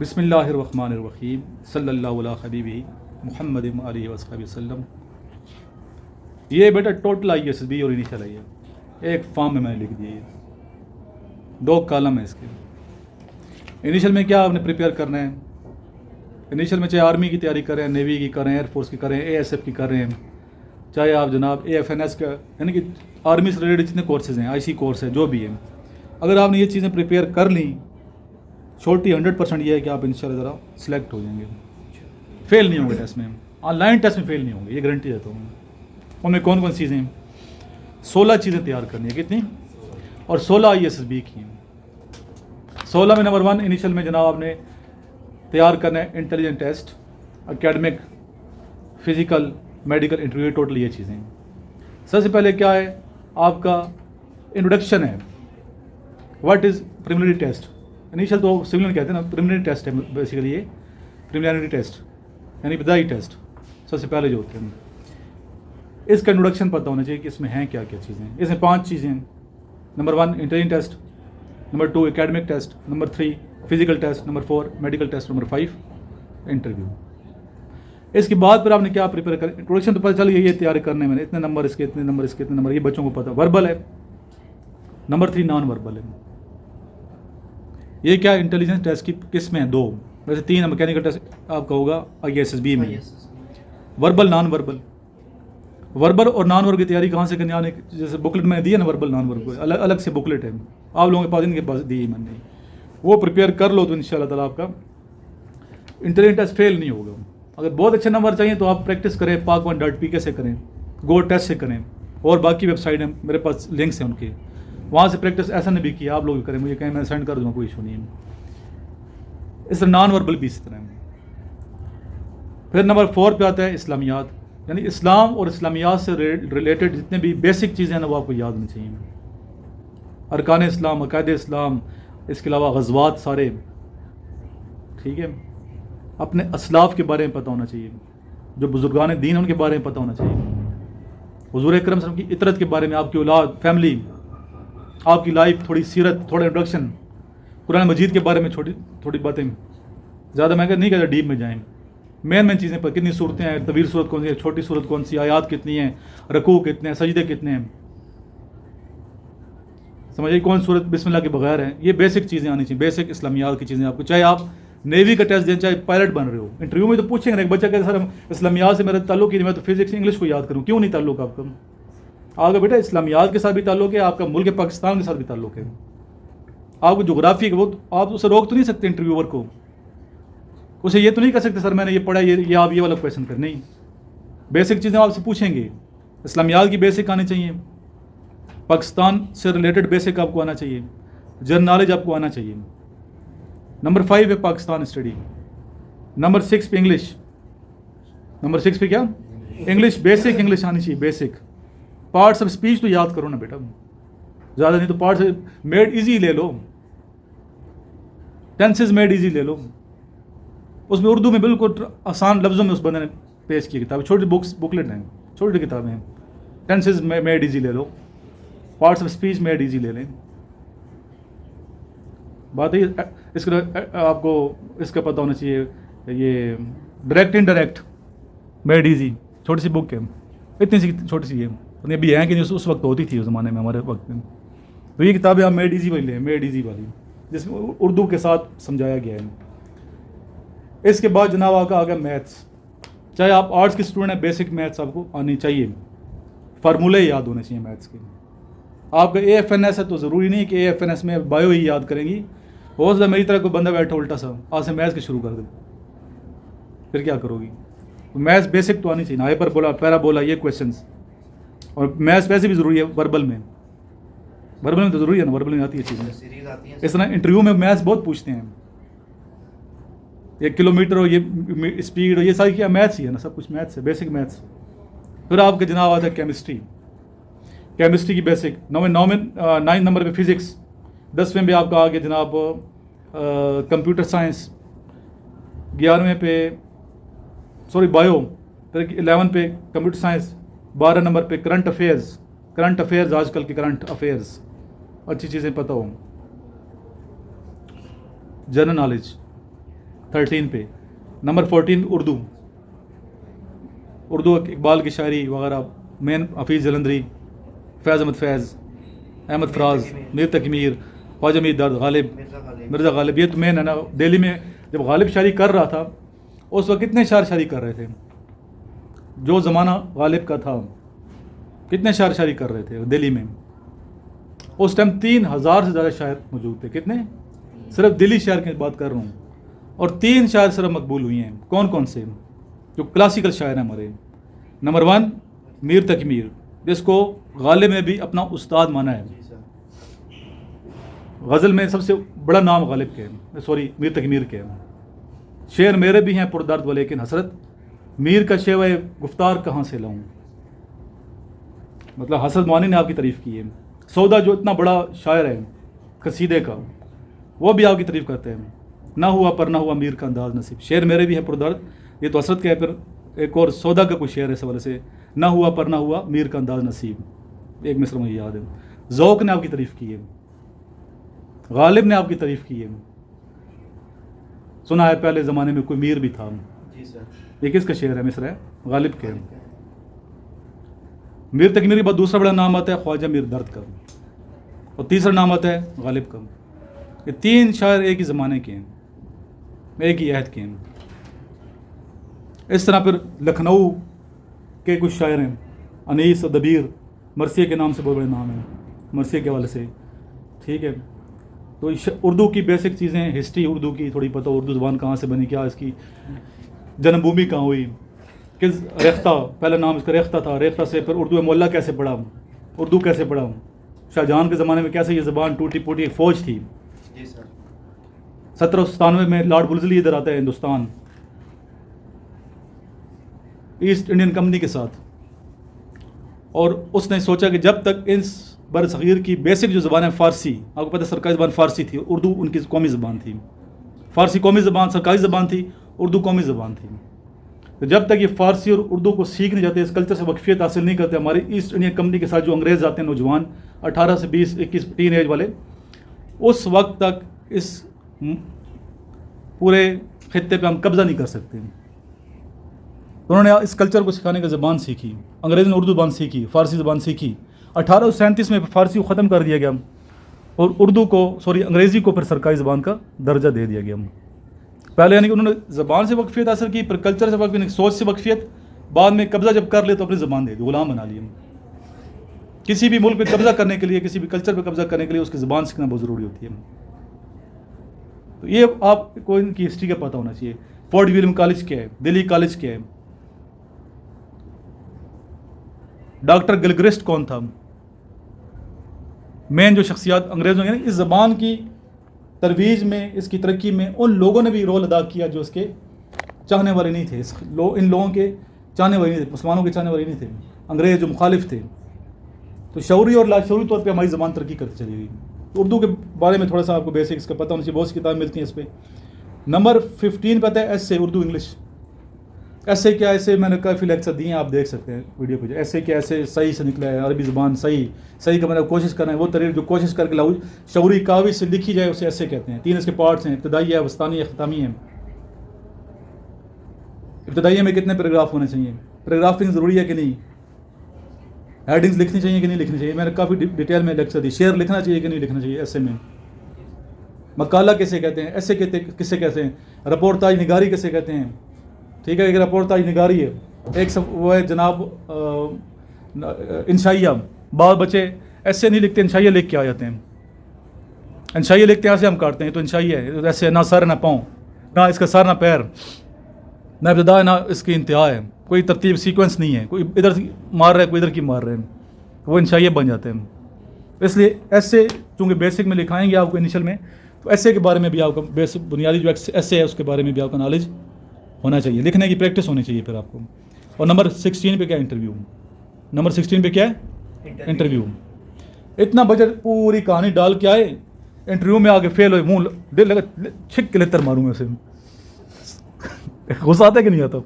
بسم اللہ الرحمن الرحیم صلی اللہ علیہ حبیبی محمد علیہ وصحبہ وسلم۔ یہ بیٹا ٹوٹل آئی ایس بی اور انیشل آئی ہے، ایک فارم میں نے لکھ دیا ہے، 2 کالم ہے اس کے۔ انیشل میں کیا آپ نے پریپیئر کرنا ہے؟ انیشل میں چاہے آرمی کی تیاری کریں، نیوی کی کریں، ایئر فورس کی کریں، اے ایس ایف کی کریں، چاہے آپ جناب اے ایف این ایس کا، یعنی کہ آرمی سے ریلیٹڈ جتنے کورسز ہیں، آئی سی کورس ہے، جو بھی ہیں، اگر آپ نے یہ چیزیں پریپیئر کر لیں، چھوٹی 100% یہ ہے کہ آپ انشاءاللہ ذرا سلیکٹ ہو جائیں گے، فیل نہیں ہوں گے ٹیسٹ میں، آن لائن ٹیسٹ میں فیل نہیں ہوں گے، یہ گارنٹی دیتا ہوں۔ ان میں کون کون چیزیں ہیں؟ 16 چیزیں تیار کرنی ہے، کتنی؟ اور 16 آئی ایس ایس بی کی ہیں۔ 16 میں نمبر 1 انیشل میں جناب آپ نے تیار کرنا ہے intelligent test, academic, physical, medical interview, total یہ چیزیں ہیں۔ سب سے پہلے کیا ہے آپ کا انٹروڈکشن ہے، what is preliminary test. Initial تو سیولین کہتے ہیں نا، پریلیمنری ٹیسٹ ہے بیسیکلی، یہ پریلیمنری ٹیسٹ یعنی ابتدائی ٹیسٹ سب سے پہلے جو ہوتے ہیں، اس کا انٹروڈکشن پتہ ہونا چاہیے کہ اس میں ہیں کیا کیا چیزیں۔ اس میں 5 چیزیں ہیں۔ Number 1 intelligent test, number 2 academic test, number 3 physical test, number 4 medical test, number 5 interview. اس کے بعد پھر آپ نے کیا پریپیئر کرنا؟ انٹروڈکشن تو پتہ چل گیا، یہ تیاری کرنے میں اتنے نمبر اس کے، اتنے نمبر اس کے، اتنے نمبر، یہ بچوں کو پتہ۔ وربل ہے، نمبر 3 نان وربل ہے۔ یہ کیا انٹیلیجنس ٹیسٹ کی قسمیں ہیں 2، ویسے 3 ہے۔ میکینیکل ٹیسٹ آپ کا ہوگا آئی ایس ایس بی میں، وربل نان وربل۔ وربل اور نان وربل کی تیاری کہاں سے کرنی ہے؟ جیسے بکلٹ میں نے دی ہے نا، وربل نان وربل الگ الگ سے بکلٹ ہے، آپ لوگوں کے پاس، ان کے پاس دی ہے میں نے، وہ پریپیئر کر لو تو ان شاء اللہ تعالیٰ آپ کا انٹیلیجنس ٹیسٹ فیل نہیں ہوگا۔ اگر بہت اچھے نمبر چاہیے تو آپ پریکٹس کریں، pak1.pk سے کریں، گو ٹیسٹ سے کریں، اور باقی ویب سائٹ ہیں میرے پاس، لنکس ہیں ان کے، وہاں سے پریکٹس ایسا نہیں بھی کیا، آپ لوگ بھی کریں، مجھے کہیں میں سینڈ کر دوں گا، کوئی ایشو نہیں ہے۔ اس طرح نان وربل بھی اس طرح ہے۔ پھر نمبر 4 پہ آتا ہے اسلامیات، یعنی اسلام اور اسلامیات سے ریلیٹڈ جتنے بھی بیسک چیزیں ہیں نا، وہ آپ کو یاد ہونی چاہیے۔ ارکان اسلام، عقائد اسلام، اس کے علاوہ غزوات سارے، ٹھیک ہے۔ اپنے اسلاف کے بارے میں پتہ ہونا چاہیے، جو بزرگان دین ہیں ان کے بارے میں پتہ ہونا چاہیے، حضور اکرم صلی اللہ علیہ وسلم کی اطرت کے بارے میں، آپ کی اولاد، فیملی، آپ کی لائف، تھوڑی سیرت، تھوڑا انٹروڈکشن، قرآن مجید کے بارے میں تھوڑی باتیں، زیادہ میں نہیں کہتا ڈیپ میں جائیں، مین چیزیں پر، کتنی صورتیں ہیں، طویل صورت کون سی ہے، چھوٹی صورت کون سی، آیات کتنی ہیں، رکوع کتنے ہیں، سجدے کتنے ہیں، سمجھیے کون صورت بسم اللہ کے بغیر ہے۔ یہ بیسک چیزیں آنی چاہیے، بیسک اسلامیات کی چیزیں آپ کو، چاہے آپ نیوی کا ٹیسٹ دیں، چاہے پائلٹ بن رہے ہو۔ انٹرویو میں تو پوچھیں گے، ایک بچہ کہتے سر اسلامیات سے میرا تعلق ہی نہیں، میں تو فزکس انگلش کو یاد کروں، کیوں نہیں تعلق آپ کا؟ آپ کا بیٹا اسلامیات کے ساتھ بھی تعلق ہے، آپ کا ملک پاکستان کے ساتھ بھی تعلق ہے، آپ کو جغرافی کا وہ آپ اسے روک تو نہیں سکتے انٹرویور کو، اسے یہ تو نہیں کہہ سکتے سر میں نے یہ پڑھا، یہ آپ یہ والا کویشچن کر، نہیں، بیسک چیزیں آپ سے پوچھیں گے، اسلامیات کی بیسک آنی چاہیے، پاکستان سے ریلیٹڈ بیسک آپ کو آنا چاہیے، جنرل نالج آپ کو آنا چاہیے۔ نمبر 5 ہے پاکستان اسٹڈی، نمبر 6 پہ انگلش، نمبر 6 پہ کیا؟ انگلش، بیسک انگلش آنی چاہیے، بیسک۔ پارٹس آف اسپیچ تو یاد کرو نا بیٹا، زیادہ نہیں تو پارٹس میڈ ایزی لے لو، ٹینسز میڈ ایزی لے لو، اس میں اردو میں بالکل آسان لفظوں میں اس بندے نے پیش کی کتاب، چھوٹی بکلیٹ ہیں، چھوٹی کتابیں ہیں، ٹینسز میڈ ایزی لے لو، parts of speech made easy لے لیں۔ بات ہے اس کا آپ کو اس کا پتہ ہونا چاہیے، یہ ڈائریکٹ انڈائریکٹ میڈ ایزی، چھوٹی سی بک ہے، اتنی سی چھوٹی سی ہے، ابھی ہیں کہ نہیں، اس وقت ہوتی تھی اس زمانے میں، ہمارے وقت میں، تو یہ کتابیں آپ میڈ ایزی والی لیں، میڈ ایزی والی، جس میں اردو کے ساتھ سمجھایا گیا ہے۔ اس کے بعد جناب آپ کا آ گیا میتھس، چاہے آپ آرٹس کے اسٹوڈنٹ ہیں، بیسک میتھس آپ کو آنی چاہیے، فارمولے یاد ہونے چاہیے میتھس کے۔ آپ کا اے ایف این ایس ہے تو ضروری نہیں کہ اے ایف این ایس میں بایو ہی یاد کریں گی، ہو سکتا ہے میری طرح کوئی بندہ بیٹھا الٹا سا آج سے میتھس کے شروع کر دے، پھر کیا کرو گی؟ میتھس بیسک تو آنی چاہیے، ہائپر بولا، پیرا بولا، یہ کویشچنس، اور میتھس ویسے بھی ضروری ہے وربل میں تو ضروری ہے نا، وربل میں آتی ہے چیزیں۔ اس طرح انٹرویو میں میتھس بہت پوچھتے ہیں، یہ کلو میٹر ہو، یہ اسپیڈ ہو، یہ ساری کیا میتھس ہی ہے نا، سب کچھ میتھس ہے، بیسک میتھس۔ پھر آپ کے جناب آتا ہے کیمسٹری، کیمسٹری کی بیسک۔ 9 نمبر پہ فزکس، 10ویں پہ آپ کا آگے جناب کمپیوٹر سائنس، 11ویں پہ بایو، پھر 11 پہ کمپیوٹر سائنس، 12 نمبر پہ کرنٹ افیئرز، آج کل کے کرنٹ افیئرز، اچھی چیزیں پتہ ہوں، جنرل نالج، 13 پہ. نمبر 14 اردو اقبال کی شاعری وغیرہ مین حفیظ جلندری, فیض احمد فیض, احمد فراز, میر تقی میر, خواجہ میر درد, غالب, مرزا غالب. یہ تو مین ہے نا. دہلی میں جب غالب شاعری کر رہا تھا اس وقت کتنے شاعر شاعری کر رہے تھے؟ جو زمانہ غالب کا تھا کتنے شاعر شاعری کر رہے تھے دہلی میں؟ اس ٹائم 3000 سے زیادہ شاعر موجود تھے. کتنے؟ صرف دلی شاعر کی بات کر رہا ہوں. اور 3 شاعر صرف مقبول ہوئی ہیں. کون کون سے؟ جو کلاسیکل شاعر ہیں ہمارے. نمبر 1 میر تقی میر, جس کو غالب میں بھی اپنا استاد مانا ہے. غزل میں سب سے بڑا نام غالب کے ہے, سوری میر تقی میر کے. شعر میرے بھی ہیں پردرد و لیکن حسرت, میر کا شیوہ گفتار کہاں سے لاؤں. مطلب حسرت موانی نے آپ کی تعریف کی ہے. سودا جو اتنا بڑا شاعر ہے قصیدے کا, وہ بھی آپ کی تعریف کرتے ہیں. نہ ہوا پر نہ ہوا میر کا انداز نصیب, شعر میرے بھی ہے پردرد, یہ تو حسرت کا ہے. پھر ایک اور سودا کا کوئی شعر ہے اس حوالے سے, نہ ہوا پر نہ ہوا میر کا انداز نصیب, ایک مصرع مجھے یاد ہے. ذوق نے آپ کی تعریف کی ہے, غالب نے آپ کی تعریف کی ہے. سنا ہے پہلے زمانے میں کوئی میر بھی تھا. یہ کس کا شعر ہے؟ مصرع ہے غالب کے. میر تقی میر کے بعد دوسرا بڑا نام آتا ہے خواجہ میر درد کا, اور تیسرا نام آتا ہے غالب کا. یہ 3 شاعر ایک ہی زمانے کے ہیں, ایک ہی عہد کے ہیں. اس طرح پھر لکھنؤ کے کچھ شاعر ہیں, انیس اور دبیر, مرثیہ کے نام سے بہت بڑے نام ہیں, مرثیہ کے حوالے سے. ٹھیک ہے, تو اردو کی بیسک چیزیں, ہسٹری اردو کی تھوڑی پتہ, اردو زبان کہاں سے بنی, کیا اس کی جنم بھومی کہاں ہوئی, کس ریختہ, پہلا نام اس کا ریختہ تھا, ریختہ سے پھر اردو مولا کیسے پڑھا, اردو کیسے پڑھا, شاہ جہاں کے زمانے میں کیسے یہ زبان ٹوٹی پوٹی ایک فوج تھی. 1797 میں لارڈ ولزلی ادھر آتا ہے ہندوستان ایسٹ انڈین کمپنی کے ساتھ, اور اس نے سوچا کہ جب تک اس بر صغیر کی بیسک جو زبان ہے فارسی, آپ کو پتہ ہے سرکاری زبان فارسی تھی, اردو ان کی قومی زبان تھی. فارسی قومی زبان سرکاری زبان تھی, اردو قومی زبان تھی. تو جب تک یہ فارسی اور اردو کو سیکھ نہیں جاتے, اس کلچر سے واقفیت حاصل نہیں کرتے, ہماری ایسٹ انڈین کمپنی کے ساتھ جو انگریز آتے ہیں نوجوان 18 سے 20 21 ٹین ایج والے, اس وقت تک اس پورے خطے پہ ہم قبضہ نہیں کر سکتے. تو انہوں نے اس کلچر کو سکھانے کا زبان سیکھی, انگریز نے اردو زبان سیکھی, فارسی زبان سیکھی. 1837 میں فارسی کو ختم کر دیا گیا, اور اردو کو انگریزی کو پھر سرکاری زبان کا درجہ دے دیا گیا. پہلے یعنی کہ انہوں نے زبان سے واقفیت حاصل کی, پھر کلچر سے واقفیت, سوچ سے واقفیت, بعد میں قبضہ جب کر لے تو اپنی زبان دے دی, غلام بنا لیے. کسی بھی ملک پہ قبضہ کرنے کے لیے, کسی بھی کلچر پہ قبضہ کرنے کے لیے اس کی زبان سیکھنا بہت ضروری ہوتی ہے. تو یہ آپ کو ان کی ہسٹری کا پتہ ہونا چاہیے. فورٹ ولیم کالج کیا ہے, دلی کالج کیا ہے, ڈاکٹر گلگرسٹ کون تھا, مین جو شخصیات انگریزوں نے اس زبان کی ترویج میں, اس کی ترقی میں ان لوگوں نے بھی رول ادا کیا جو اس کے چاہنے والے نہیں تھے. ان لوگوں کے چاہنے والے نہیں تھے, مسلمانوں کے چاہنے والے نہیں تھے, انگریز جو مخالف تھے. تو شعوری اور لاشعوری طور پہ ہماری زبان ترقی کرتی چلی گئی. اردو کے بارے میں تھوڑا سا آپ کو بیسک اس کا پتہ ہونا چاہیے, بہت سی کتابیں ملتی ہیں اس پہ. نمبر 15 پتہ ہے ایسے, اردو انگلش. ایسے کیا, ایسے میں نے کافی لیکچر دیے ہیں, آپ دیکھ سکتے ہیں ویڈیو پہ. ایسے کیا, ایسے صحیح سے نکلا ہے, عربی زبان صحیح کا میں نے کوشش کرنا ہے, وہ تحریر جو کوشش کر کے لاؤ شعوری کاوی سے لکھی جائے اسے ایسے کہتے ہیں. 3 اس کے پارٹس ہیں, ابتدائی ہے, وسطانی ہے, اختتامی ہے. ابتدائیے میں کتنے پیراگراف ہونے چاہیے, پیراگرافنگ ضروری ہے کہ نہیں, ہیڈنگز لکھنی چاہیے کہ نہیں لکھنی چاہیے, میں نے کافی ڈیٹیل میں لیکچر دی. شعر لکھنا چاہیے کہ نہیں لکھنا چاہیے ایسے میں. مقالہ کیسے کہتے ہیں, ایسے کسے کہتے ہیں, رپورٹاج نگاری کیسے کہتے ہیں. ٹھیک ہے, ایک رپورٹاج نگاری ہے, ایک وہ ہے جناب انشائیہ. بعض بچے ایسے نہیں لکھتے, انشائیہ لکھ کے آ جاتے ہیں. انشائیہ لکھتے ہیں ایسے ہم کاٹتے ہیں, تو انشائیہ ہے ایسے, نہ سر نہ پاؤں, نہ اس کا سر نہ پیر, نہ ابتدا ہے نہ اس کی انتہا ہے, کوئی ترتیب سیکوینس نہیں ہے, کوئی ادھر مار رہا ہے کوئی ادھر کی مار رہے ہیں, وہ انشائیہ بن جاتے ہیں. اس لیے ایسے چونکہ بیسک میں لکھائیں گے آپ کو انیشل میں, تو ایسے کے بارے میں بھی آپ کو بیسک بنیادی جو ایسے ہے اس کے بارے میں بھی آپ کا نالج ہونا چاہیے, لکھنے کی پریکٹس ہونی چاہیے پھر آپ کو. اور نمبر 16 پہ کیا انٹرویو, نمبر 16 پہ کیا ہے انٹرویو. اتنا بجٹ پوری کہانی ڈال کے آئے, انٹرویو میں آگے فیل ہوئے, منہ دل لگا چھک کے لتر ماروں میں اسے. غصہ آتا ہے کہ نہیں آتا؟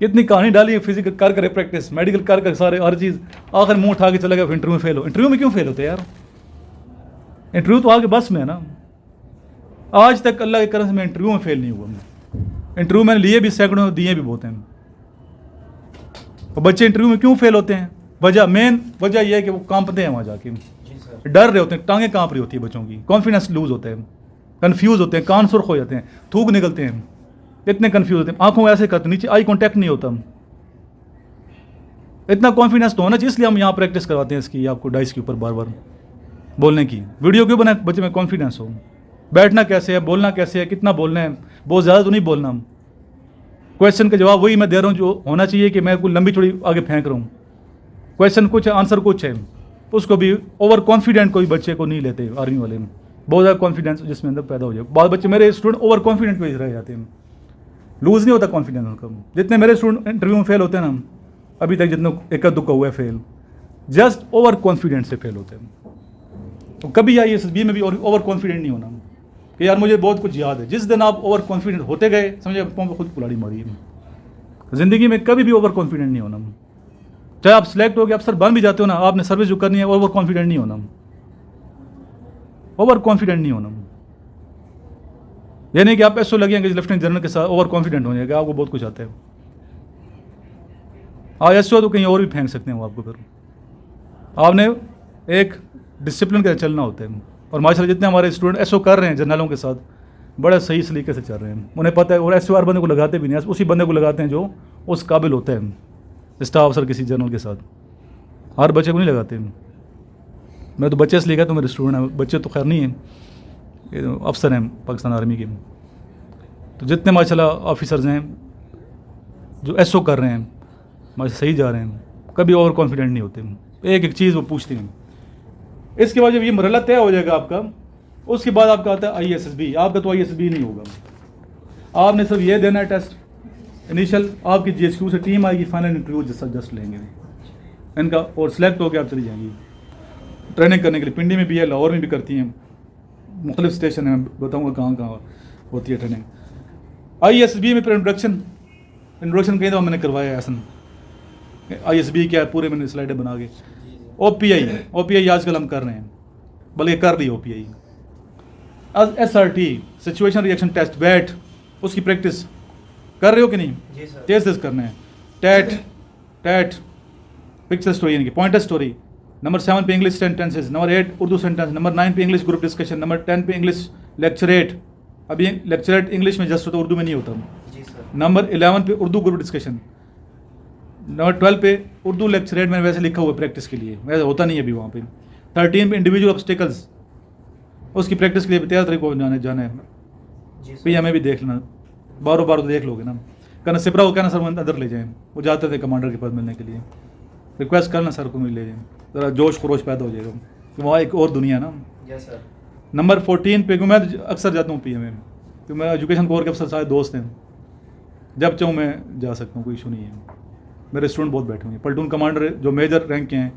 کتنی کہانی ڈالی ہے, فزیکل کر کرے پریکٹس, میڈیکل کر سارے ہر چیز, آخر منہ اٹھا کے چلا گیا, انٹرویو میں فیل ہو. انٹرویو میں کیوں فیل ہوتے ہیں یار, انٹرویو تو آگے بس میں ہے نا. آج تک اللہ کے کرم سے میں انٹرویو میں فیل نہیں ہوا. انٹرویو میں نے لیے بھی سینکڑوں, دیے بھی بہت ہیں. اور بچے انٹرویو میں کیوں فیل ہوتے ہیں؟ مین وجہ یہ ہے کہ وہ کانپتے ہیں وہاں جا کے, ڈر رہے ہوتے ہیں, ٹانگیں کانپ رہی ہوتی ہے بچوں کی, کانفیڈنس لوز ہوتے ہیں, کنفیوز ہوتے ہیں, کان سرخ ہو جاتے ہیں, تھوک نکلتے ہیں, اتنے کنفیوز ہوتے ہیں, آنکھوں ایسے کرتے ہیں, نیچے آئی کانٹیکٹ نہیں ہوتا. اتنا کانفیڈنس تو ہونا چاہیے, اس لیے ہم یہاں پریکٹس کرواتے ہیں اس کی, آپ کو ڈائس کے اوپر بار بار بولنے کی. ویڈیو کیوں بنائیں؟ بچے میں کانفیڈنس ہو. بیٹھنا کیسے ہے, بولنا کیسے ہے, کتنا بولنا ہے, بہت زیادہ تو نہیں بولنا. کویشچن کا جواب وہی میں دے رہا ہوں جو ہونا چاہیے, کہ میں کوئی لمبی چوڑی آگے پھینک رہا ہوں. کویشچن کچھ ہے, آنسر کچھ ہے. اس کو بھی اوور کانفیڈنٹ کوئی بچے کو نہیں لیتے آرمی والے میں, بہت زیادہ کانفیڈنس جس میں اندر پیدا ہو جائے. بعض بچے میرے اسٹوڈنٹ اوور کانفیڈنٹ پہ رہ جاتے ہیں, لوز نہیں ہوتا کانفیڈنس ان کا. جتنے میرے اسٹوڈنٹ انٹرویو میں فیل ہوتے ہیں نا, ابھی تک جتنے ایک دکا ہوا ہے فیل, جسٹ اوور کانفیڈنٹ سے فیل ہوتے ہیں. تو کبھی آئی ایس بی میں بھی اوور کانفیڈنٹ نہیں ہونا کہ یار مجھے بہت کچھ یاد ہے. جس دن آپ اوور کانفیڈنٹ ہوتے گئے, سمجھے پاؤں پہ خود کلاڑی ماری ہے. زندگی میں کبھی بھی اوور کانفیڈنٹ نہیں ہونا. چاہے آپ سلیکٹ ہو گئے, افسر بن بھی جاتے ہو نا, آپ نے سروس جو کرنی ہے, اوور کانفیڈنٹ نہیں ہونا. اوور کانفیڈنٹ نہیں ہونا یہ نہیں کہ آپ ایسو لگیں کہ لیفٹیننٹ جنرل کے ساتھ اوور کانفیڈنٹ ہو جائے گا, آپ کو بہت کچھ آتا ہے. آپ ایسو تو کہیں اور بھی پھینک سکتے ہیں وہ آپ کو. پھر آپ نے ایک ڈسپلن کے چلنا ہوتا ہے. اور ماشاء اللہ جتنے ہمارے اسٹوڈنٹ ایسو کر رہے ہیں جنرلوں کے ساتھ, بڑا صحیح سلیقے سے چل رہے ہیں. انہیں پتہ ہے, اور ایسے ہر بندے کو لگاتے بھی نہیں, اسی بندے کو لگاتے ہیں جو اس قابل ہوتے ہیں اسٹاف افسر کسی جنرل کے ساتھ. ہر بچے کو نہیں لگاتے. میں تو بچے سے لے گیا تو میرے اسٹوڈنٹ ہیں, بچے تو خیر نہیں ہیں, یہ افسر ہیں پاکستان آرمی کے. تو جتنے ماشاء اللہ آفیسرز ہیں جو ایس او کر رہے ہیں, ماشاء صحیح جا رہے ہیں, کبھی اوور کانفیڈنٹ نہیں ہوتے. ایک ایک چیز وہ پوچھتے ہیں. اس کے بعد جب یہ مرحلہ طے ہو جائے گا آپ کا, اس کے بعد آپ کا آتا ہے آئی ایس ایس بی. آپ کا تو آئی ایس ایس بی نہیں ہوگا, آپ نے صرف یہ دینا ہے ٹیسٹ انیشل. آپ کی جی ایس کیو سے ٹیم آئے گی, فائنل انٹرویو جسٹ لیں گے ان کا, اور سلیکٹ ہو کے آپ چلی جائیں گی ٹریننگ کرنے کے لیے. پنڈی میں بھی ہے, لاہور میں بھی کرتی ہیں, مختلف اسٹیشن ہیں, بتاؤں گا کہاں کہاں ہوتی ہے ٹریننگ. آئی ایس بی میں پھر انٹروڈکشن کہیں دفعہ میں نے کروایا ہے ایسا. آئی ایس بی کیا ہے پورے میں نے سلائڈیں بنا کے. او پی آئی آج کل ہم کر رہے ہیں, بلکہ کر رہی O P I. S R T situation reaction test, wait, اس کی پریکٹس کر رہے ہو کہ نہیں؟ تیز تیز کرنا ہے. ٹیٹ پکچر اسٹوری یعنی کہ پوائنٹر اسٹوری. نمبر 7 پہ English sentences, number 8 Urdu sentence, number 9 پہ انگلش گروپ ڈسکشن, نمبر 10 پہ انگلش لیکچریٹ. ابھی لیکچریٹ انگلش میں جسٹ ہوتا, اردو میں نہیں ہوتا. نمبر 11 پہ اردو گروپ ڈسکشن. نمبر 12 پہ اردو لیکچریٹ میں ویسے لکھا ہوا ہے پریکٹس کے لیے, ویسے ہوتا نہیں ہے ابھی وہاں پہ. 13 پہ انڈیویجول آبسٹیکلز, اس کی پریکٹس کے لیے 13 تاریخ کو جانا ہے. پھر ہمیں بھی دیکھ لینا, باروں تو دیکھ لو گے نا. کہنا سپرا کو کہنا سر وہ اندر لے جائیں, وہ جاتے تھے کمانڈر کے پاس ملنے کے لیے. ریکویسٹ کرنا سر کو مل لے جائیں, ذرا جوش خروش پیدا ہو جائے گا, کہ وہاں ایک اور دنیا نا. نمبر 14 پہ میں اکثر جاتا ہوں پی ایم میں, کیونکہ میرا ایجوکیشن کور کے افسر سارے دوست ہیں, جب چاہوں میں جا سکتا ہوں, کوئی ایشو نہیں ہے. میرے اسٹوڈنٹ بہت بیٹھے ہوئے ہیں, پلٹون کمانڈر جو میجر رینک کے ہیں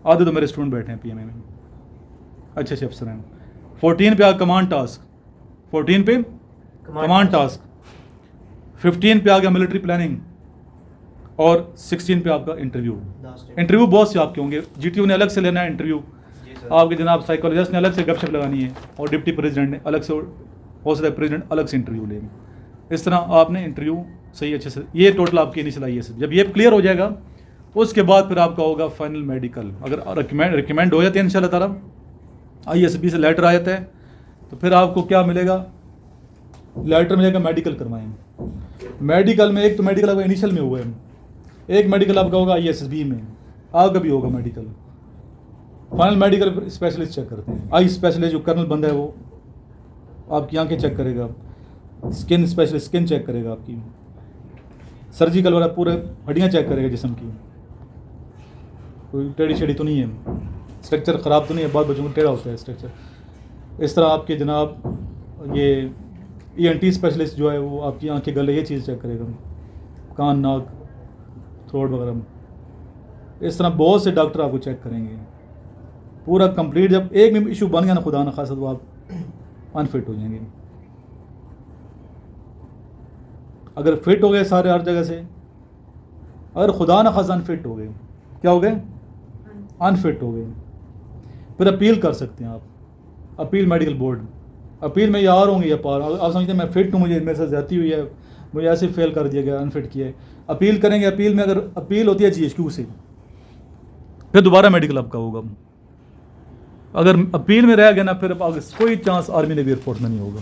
آدھے تو میرے اسٹوڈنٹ بیٹھے ہیں پی ایم اے میں, اچھے اچھے افسر ہیں. 14 پہ کمانڈ ٹاسک, 14 پہ کمانڈ ٹاسک, 15 پہ آ گیا ملٹری پلاننگ, اور 16 پہ آپ کا انٹرویو بہت سے آپ کے ہوں گے. جی ٹی او نے الگ سے لینا ہے انٹرویو, آپ کے جناب سائیکالوجسٹ نے الگ سے گپ شپ لگانی ہے, اور ڈپٹی پریزیڈنٹ نے الگ سے, ہو سکتا ہے پریزیڈنٹ الگ سے انٹرویو لیں گے. اس طرح آپ نے انٹرویو صحیح اچھے سے, یہ ٹوٹل آپ کی انیشل آئی ایس. جب یہ کلیئر ہو جائے گا, اس کے بعد پھر آپ کا ہوگا فائنل میڈیکل. اگر ریکمینڈ ہو جاتے ہیں ان شاء اللہ تعالیٰ, آئی ایس بی سے لیٹر آ جاتا ہے, تو پھر آپ کو کیا ملے گا؟ لیٹر ملے گا میڈیکل کروائیں. میڈیکل میں ایک تو میڈیکل آپ کا انیشل میں ہوا ہے, ایک میڈیکل آپ کا ہوگا آئی ایس بی میں, آپ کا بھی ہوگا میڈیکل. فائنل میڈیکل پر اسپیشلسٹ چیک کرتے ہیں. آئی اسپیشلسٹ جو کرنل بندہ ہے وہ آپ کی آنکھیں چیک کرے گا, اسکن اسپیشلسٹ اسکن چیک کرے گا آپ کی, سرجیکل والا پورے ہڈیاں چیک کرے گا جسم کی, کوئی ٹیڑھی شیڑھی تو نہیں ہے, اسٹرکچر خراب تو نہیں ہے, بعض بچوں کو ٹیڑھا ہوتا ہے اسٹرکچر. اس طرح آپ کے جناب یہ ای این ٹی اسپیشلسٹ جو ہے وہ آپ کی آنکھیں گلے یہ چیز چیک کرے گا, کان ناک تھروٹ وغیرہ. اس طرح بہت سے ڈاکٹر آپ کو چیک کریں گے پورا کمپلیٹ. جب ایک بھی ایشو بن گیا نا خدا نخواستہ, تو آپ انفٹ ہو جائیں گے. اگر فٹ ہو گئے سارے ہر جگہ سے, اگر خدا نخواستہ انفٹ ہو گئے, کیا ہو گئے؟ انفٹ ہو گئے, پھر اپیل کر سکتے ہیں آپ, اپیل میڈیکل بورڈ. اپیل میں یا آر ہوں گے یا پار. آپ سمجھتے ہیں میں فٹ ہوں, مجھے میرے ساتھ زیادتی ہوئی ہے, مجھے ایسے فیل کر دیا گیا, انفٹ کیا ہے. اپیل کریں گے, اپیل میں اگر اپیل ہوتی ہے GHQ سے, پھر دوبارہ میڈیکل آپ کا ہوگا. اگر اپیل میں رہ گیا نا, پھر کوئی chance army navy air force میں نہیں ہوگا.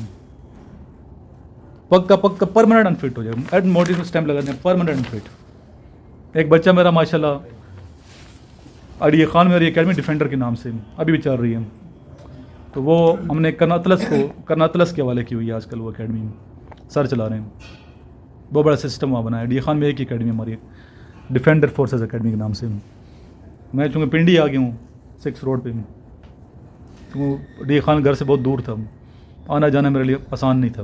پکا پرماننٹ انفٹ ہو جائے گا. ایڈ موٹیو اسٹیمپ لگاتے ہیں, پرماننٹ انفٹ. ایک بچہ میرا ماشاء اللہ علی خان میری اکیڈمی ڈیفینڈر کے نام سے ابھی بھی چل رہی ہے, تو وہ ہم نے کرناطلس کے حوالے کی ہوئی ہے. آج کل وہ اکیڈمی سر چلا رہے ہیں, بہت بڑا سسٹم وہاں بنا ہے. علی خان میں ایک اکیڈمی ہماری ڈیفینڈر فورسز اکیڈمی کے نام سے. میں چونکہ پنڈی آ گیا ہوں 6 روڈ پہ, تو علی خان گھر سے بہت دور تھا, آنا جانا میرے لیے آسان نہیں تھا.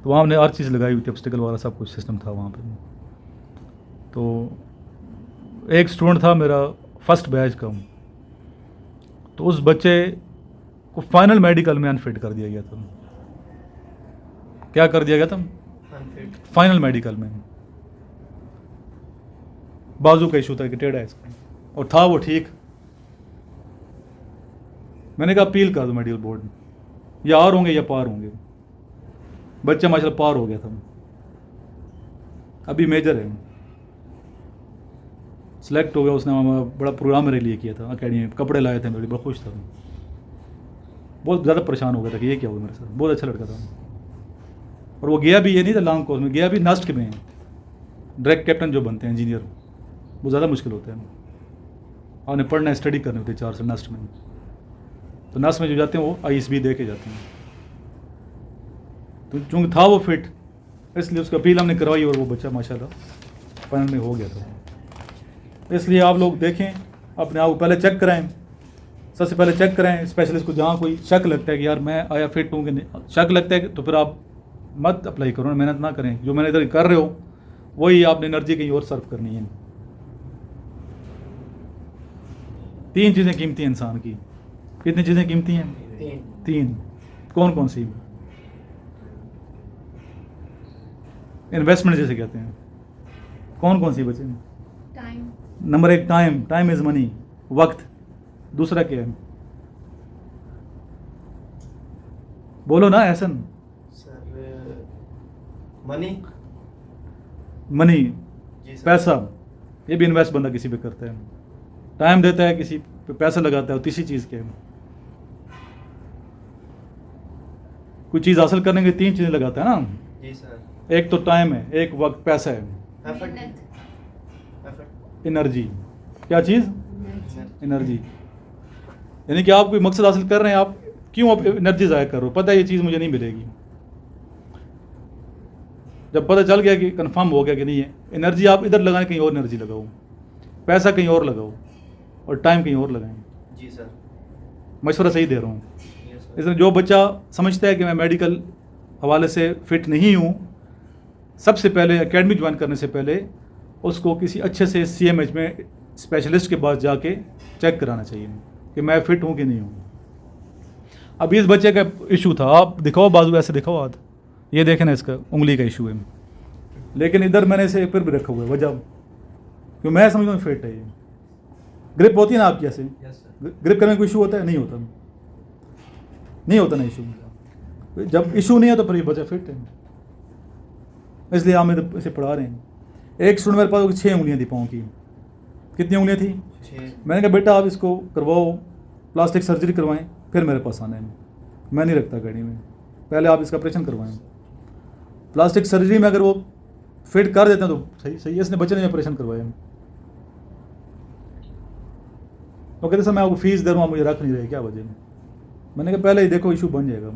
تو وہاں ہم نے ہر چیز لگائی ہوئی تھی, obstacle وغیرہ سب کچھ سسٹم تھا وہاں پہ. تو ایک اسٹوڈنٹ تھا میرا فرسٹ بیچ کا, تو اس بچے کو فائنل میڈیکل میں انفٹ کر دیا گیا تھا. کیا کر دیا گیا تھا؟ فائنل میڈیکل میں. بازو کا ایشو تھا کہ ٹیڑھا ہے اس کا, اور تھا وہ ٹھیک. میں نے کہا اپیل کر دو میڈیکل بورڈ میں, یا آر ہوں گے یا پار ہوں گے. بچہ ماشاء اللہ پار ہو گیا تھا, ابھی میجر ہے, سلیکٹ ہو گیا. اس نے بڑا پروگرام میرے لیے کیا تھا اکیڈمی میں, کپڑے لائے تھے میرے, بہت خوش تھا. بہت زیادہ پریشان ہو گیا تھا کہ یہ کیا ہوا میرے ساتھ. بہت اچھا لڑکا تھا, اور وہ گیا بھی یہ نہیں تھا لانگ کورس میں, گیا بھی نسٹ میں. ڈائریکٹ کیپٹن جو بنتے ہیں انجینئر, وہ زیادہ مشکل ہوتے ہیں. آپ نے پڑھنا ہے, اسٹڈی کرنی ہوتی ہے 4 سال نسٹ میں. تو نسٹ میں جو جاتے ہیں وہ ISB دے کے جاتے ہیں. تو چونکہ تھا وہ فٹ, اس لیے اس کا اپیل ہم نے کروائی, اور وہ بچہ ماشاء اللہ فائنل میں ہو گیا تھا. اس لیے آپ لوگ دیکھیں, اپنے آپ کو پہلے چیک کرائیں. سب سے پہلے چیک کریں اسپیشلسٹ کو. جہاں کوئی شک لگتا ہے کہ یار میں آیا فٹ ہوں کہ نہیں, شک لگتا ہے تو پھر آپ مت اپلائی کرو, محنت نہ کریں. جو میں نے ادھر کر رہے ہو وہی آپ نے انرجی کہیں اور صرف کرنی ہے. 3 چیزیں قیمتی ہیں انسان کی. کتنی چیزیں قیمتی ہیں؟ 3. کون کون سی؟ انویسٹمنٹ جیسے کہتے ہیں. کون کون سی بچے؟ Number 1 time. ٹائم از منی, وقت. دوسرا کیا ہے؟ بولو نا احسن. منی, پیسہ. یہ بھی انویسٹ بندہ کسی پہ کرتا ہے. ٹائم دیتا ہے, کسی پہ پیسہ لگاتا ہے. اور تیسری چیز کیا ہے؟ کوئی چیز حاصل کرنے کے 3 چیزیں لگاتا ہے نا. ایک تو ٹائم ہے, ایک وقت, پیسہ ہے, انرجی. کیا چیز؟ انرجی. یعنی کہ آپ کوئی مقصد حاصل کر رہے ہیں, آپ کیوں آپ انرجی ضائع کر رہے ہو؟ پتہ ہے یہ چیز مجھے نہیں ملے گی. جب پتہ چل گیا کہ کنفرم ہو گیا کہ نہیں ہے, انرجی آپ ادھر لگائیں, کہیں اور انرجی لگاؤ. پیسہ کہیں اور لگاؤ, اور ٹائم کہیں اور لگائیں. جی سر, مشورہ صحیح دے رہا ہوں. اس میں جو بچہ سمجھتا ہے کہ میں میڈیکل حوالے سے فٹ نہیں ہوں, سب سے پہلے اکیڈمی جوائن کرنے سے پہلے اس کو کسی اچھے سے CMH میں اسپیشلسٹ کے پاس جا کے چیک کرانا چاہیے کہ میں فٹ ہوں کہ نہیں ہوں. ابھی اس بچے کا ایشو تھا, آپ دکھاؤ بازو, ایسے دکھاؤ ہاتھ, یہ دیکھیں نا اس کا انگلی کا ایشو ہے. لیکن ادھر میں نے اسے پھر بھی رکھا ہوا ہے, وجہ کہ میں سمجھتا ہوں فٹ ہے. یہ گرپ ہوتی ہے نا آپ کی, ایسے گرپ کرنے میں کوئی ایشو ہوتا ہے؟ نہیں ہوتا, نہیں ہوتا نا ایشو. جب ایشو نہیں ہے تو پھر یہ بچہ فٹ ہے. اس لیے ہم اسے پڑھا رہے ہیں. ایک اسٹوڈنٹ میرے پاس 6 انگلیاں تھی پاؤں کی. کتنی انگلیاں تھیں؟ 6. میں نے کہا بیٹا آپ اس کو کرواؤ, پلاسٹک سرجری کروائیں, پھر میرے پاس آنا ہے. میں نہیں رکھتا گاڑی میں, پہلے آپ اس کا آپریشن کروائیں. پلاسٹک سرجری میں اگر وہ فٹ کر دیتے ہیں تو صحیح. اس نے بچے نے آپریشن کروایا. وہ کہتے سر میں آپ کو فیس دے رہا ہوں, آپ مجھے رکھ نہیں رہے, کیا وجہ؟ میں نے کہا پہلے ہی دیکھو ایشو بن جائے گا.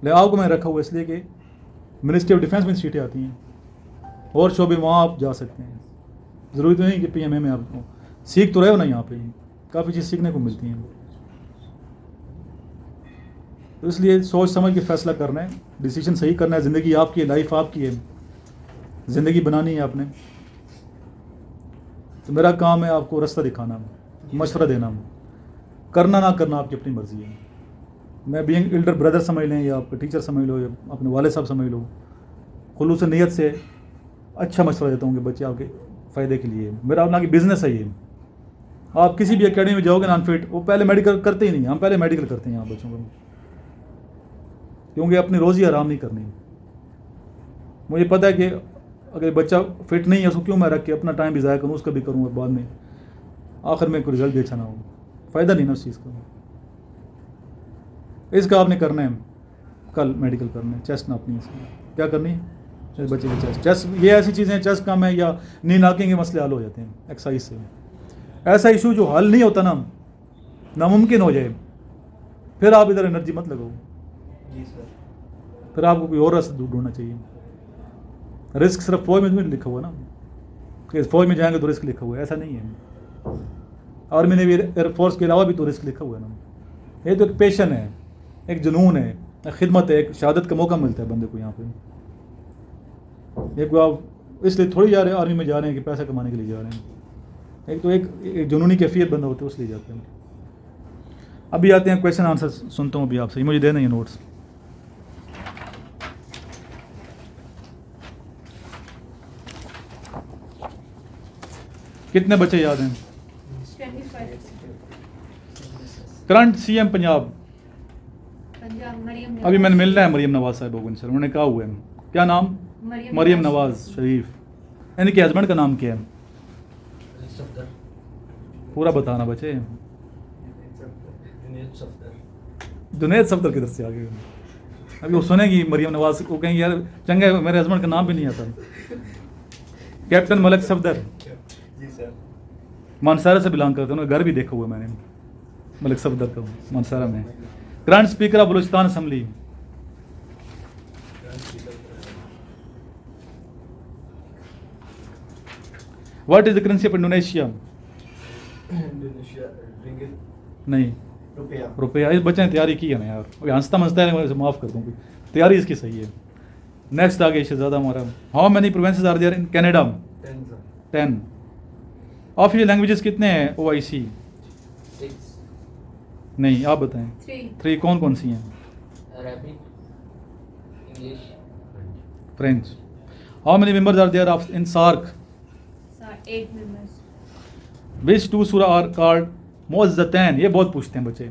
لیکن آپ کو میں رکھا ہوا اس لیے کہ منسٹری آف ڈیفینس میں سیٹیں آتی ہیں, اور شعبے وہاں آپ جا سکتے ہیں. ضروری تو نہیں کہ PMA میں آپ کو سیکھ تو رہے ہو نا, یہاں پہ کافی چیز سیکھنے کو ملتی ہیں. تو اس لیے سوچ سمجھ کے فیصلہ کرنا ہے, ڈیسیجن صحیح کرنا ہے. زندگی آپ کی ہے, لائف آپ کی ہے, زندگی بنانی ہے آپ نے. تو میرا کام ہے آپ کو راستہ دکھانا, مشورہ دینا. کرنا نہ کرنا آپ کی اپنی مرضی ہے. میں بینگ ایلڈر بردر سمجھ لیں, یا آپ کا ٹیچر سمجھ لو, یا اپنے والد صاحب سمجھ لو, خلوص نیت سے اچھا مشورہ دیتا ہوں کہ بچے آپ کے فائدے کے لیے. میرا اپنا کہ بزنس ہے یہ. آپ کسی بھی اکیڈمی میں جاؤ گے نان فٹ, وہ پہلے میڈیکل کرتے ہی نہیں. ہم پہلے میڈیکل کرتے ہیں یہاں بچوں کو. کیونکہ اپنی روزی حرام نہیں کرنی. مجھے پتہ ہے کہ اگر بچہ فٹ نہیں ہے اس کو کیوں میں رکھ کے اپنا ٹائم بھی ضائع کروں, اس کا بھی کروں اور بعد میں آخر میں کوئی رزلٹ بھی اچھا نہ ہو. فائدہ نہیں نا اس چیز کا. اس کا آپ نے کرنا ہے کل میڈیکل کرنا ہے, چیسٹ ناپنی ہے. اس میں کیا کرنی ہے بچے کی چیسٹ. یہ ایسی چیزیں ہیں چیسٹ کم ہے یا نیند ناکنگ کے مسئلے حل ہو جاتے ہیں ایکسرسائز سے. ایسا ایشو جو حل نہیں ہوتا نا, ناممکن ہو جائے, پھر آپ ادھر انرجی مت لگاؤ. جی سر. پھر آپ کو کوئی اور راستہ ڈھونڈنا چاہیے. رسک صرف فوج میں لکھا ہوا نا کہ فوج میں جائیں گے تو رسک لکھا ہوا ہے, ایسا نہیں ہے. آرمی نے بھی ایئر فورس کے علاوہ بھی تو رسک لکھا ہوا ہے نا. یہ تو ایک پیشن ہے, ایک جنون ہے, ایک خدمت ہے, ایک شہادت کا موقع ملتا ہے بندے کو یہاں پہ. ایک آپ اس لیے تھوڑی جا رہے ہیں آرمی میں جا رہے ہیں کہ پیسہ کمانے کے لیے جا رہے ہیں. ایک تو ایک جنونی کیفیت بندہ ہوتا ہے اس لیے جاتے ہیں. ابھی آتے ہیں کویشچن آنسر سنتا ہوں ابھی آپ سے, مجھے دینا ہے نوٹس. کتنے بچے یاد ہیں؟ کرنٹ سی ایم پنجاب, ابھی میں نے ملنا ہے مریم نواز صاحب کو. انہوں نے کہا ہوا ہے, کیا نام؟ مریم نواز شریف. ان کے ہسبینڈ کا نام کیا ہے؟ پورا بتانا بچے. جنید صفدر کدھر سے آگے؟ ابھی وہ سنیں گی مریم نواز کو, کہیں یار چنگا ہے میرے ہسبینڈ کا نام بھی نہیں آتا. کیپٹن ملک صفدر مانسارا سے بلانگ کرتے ہیں, انہوں نے گھر بھی دیکھا ہوا ہے میں نے ملک صفدر کا مانسارا میں. Current speaker of Balochistan assembly. What is the currency of Indonesia? نہیں, روپیہ. اس بچے نے تیاری کی ہے نا یار, ابھی ہنستا منستا ہے میں معاف کر دوں, تیاری اس کی صحیح ہے. نیکسٹ آگے شہزادہ ہمارا. How many provinces are there in Canada? 10. Official languages کتنے ہیں او آئی سی؟ 6. نہیں, آپ بتائیں. 3 کون کون سی ہیں؟ Arabic, English, French. How many members are there in SAARC? 8 members. Which 2 سورہ آر کالڈ معوذتین؟ یہ بہت پوچھتے ہیں بچے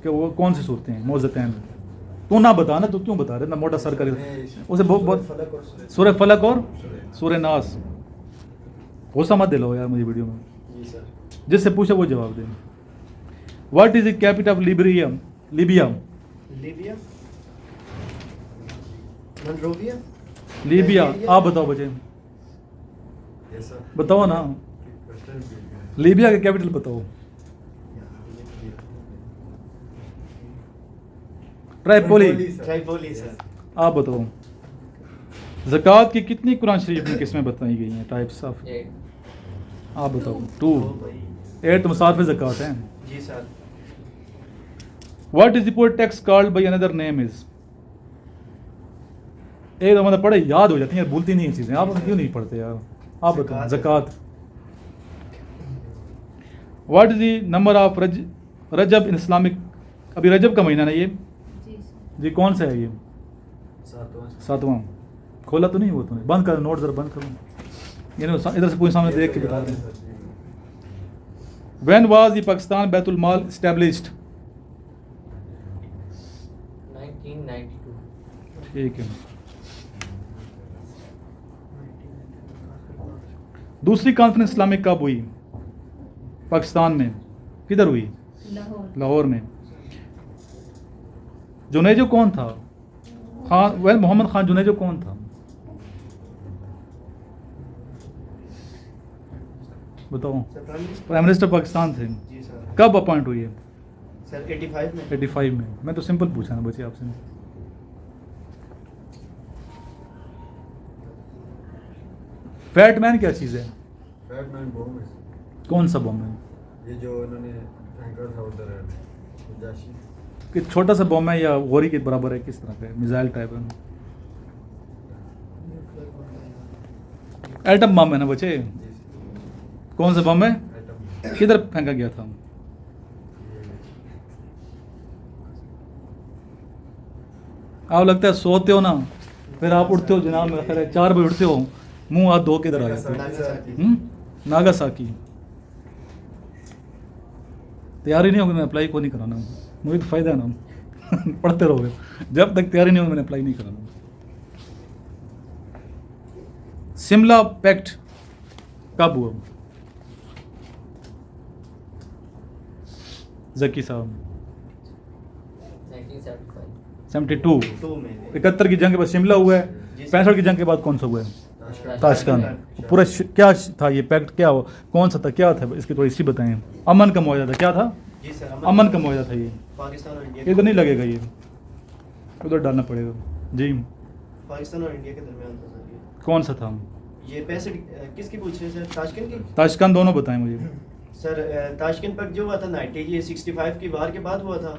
کہ وہ کون سی صورتیں ہیں معوذتین. تو نہ بتانا, تو کیوں بتا رہے اتنا موٹا سر کر اسے بہت. سورہ فلق اور سورہ ناس. غصہ مت دلاؤ یار مجھے ویڈیو میں, جس سے پوچھے وہ جواب دیں. What is the capital of Libya? Libya Libya. آپ بتاؤ بچے, بتاؤ نا, لیبیا کا کیپٹل بتاؤ. ٹرائپولی. آپ بتاؤ. زکوٰۃ کی کتنی قرآن شریف میں قسمیں بتائی گئی ہیں, ٹائپس آف؟ 8. آپ بتاؤ. 2. 8 مصارف زکوٰۃ ہیں. جی سر. واٹ از دی پور ٹیکس کالڈ بائی اندر نیم از؟ ایک دفعہ پڑھے یاد ہو جاتی ہیں, بھولتی نہیں ہیں چیزیں. آپ کیوں نہیں پڑھتے یار؟ آپ بتاؤ. زکوٰۃ. What is the number of Rajab in Islamic? ابھی رجب کا مہینہ نا یہ جی, کون سا ہے یہ؟ 7واں. کھولا تو نہیں وہ تو نہیں, بند کر نوٹ ذرا بند کروں, یعنی ادھر سے پوری سامنے دیکھ کے بتا دیں. وین واز دی پاکستان بیت المال اسٹیبلشڈ؟ 1992. ٹھیک ہے. دوسری کانفرنس اسلامک کب ہوئی پاکستان میں؟ کدھر ہوئی؟ لاہور میں. جنیجو کون تھا؟ خان محمد خان جنیجو کون تھا؟ بتاؤ. پرائم منسٹر پاکستان تھے. کب اپوائنٹ ہوئی ہے؟ سر 85 میں. 85 میں. میں تو سمپل پوچھا نا بچے آپ سے. فیٹ مین کیا چیز ہے؟ فیٹ مین بوم ہے. کون سا بم ہے؟ یہ جو انہوں نے ٹینکر تھا ادھر ہے جاشی. کہ چھوٹا سا بم ہے یا غوری کے برابر ہے, کس طرح کا ہے؟ میزائل ٹائپ ہے. ایٹم بم ہے نا بچے. کون سا بم ہے؟ کدھر پھینکا گیا تھا؟ آپ لگتا ہے سوتے ہو نا, پھر آپ اٹھتے ہو جناب میرا خیال ہے 4 بجے اٹھتے ہو, منہ ہاتھ دھو کے ادھر آ جاتے ہو. ناگاساکی. تیاری نہیں ہوگی, میں اپلائی کو نہیں کرانا, مجھے تو فائدہ ہے نا. پڑھتے رہو گے جب تک تیاری نہیں ہو میں نے اپلائی نہیں کرنا. سملہ پیکٹ کب ہوا؟ ذکی صاحب 1975. 72. 2 میں 71 کی جنگ کے بعد شملہ ہوا ہے. 65 کی جنگ کے بعد کون سا ہوا ہے؟ تاشکند. پورا کیا تھا یہ پیکٹ؟ کیا ہوا؟ کون سا تھا؟ کیا تھا اس کی تھوڑی سی بتائیں. امن کا معاہدہ تھا. کیا تھا؟ جی سر. امن کا معاہدہ تھا. یہ پاکستان اور انڈیا ادھر نہیں لگے گا, یہ ادھر ڈالنا پڑے گا. جی پاکستان اور انڈیا کے درمیان تھا سر. کون سا تھا؟ یہ 65 کس کی پوچھ رہے ہیں سر؟ تاشکند کی تاشکند دونوں بتائیں مجھے. سر. تاشکند پر جو ہوا تھا 90 یہ 65 کی وار کے بعد ہوا تھا,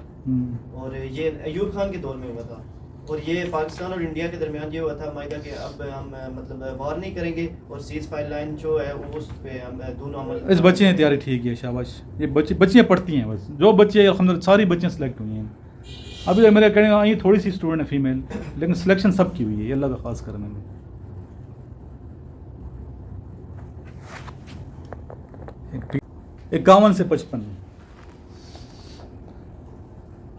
اور یہ ایوب خان کے دور میں ہوا تھا. اور یہ پاکستان اور انڈیا کے درمیان یہ ہوا تھا معاہدہ کہ اب ہم مطلب وار نہیں کریں گے, اور سیز فائر لائن جو ہے اس پہ ہم دونوں عمل. اس بچے نے تیاری ٹھیک ہے, شاباش. یہ بچیاں پڑھتی ہیں بس, جو بچے الحمدللہ ساری بچیاں سلیکٹ ہوئی ہیں. ابھی میرے کہنے کا یہ تھوڑی سی اسٹوڈنٹ ہے فیمیل, لیکن سلیکشن سب کی ہوئی ہے, یہ اللہ کا خاص کرم ہے. 51 سے 55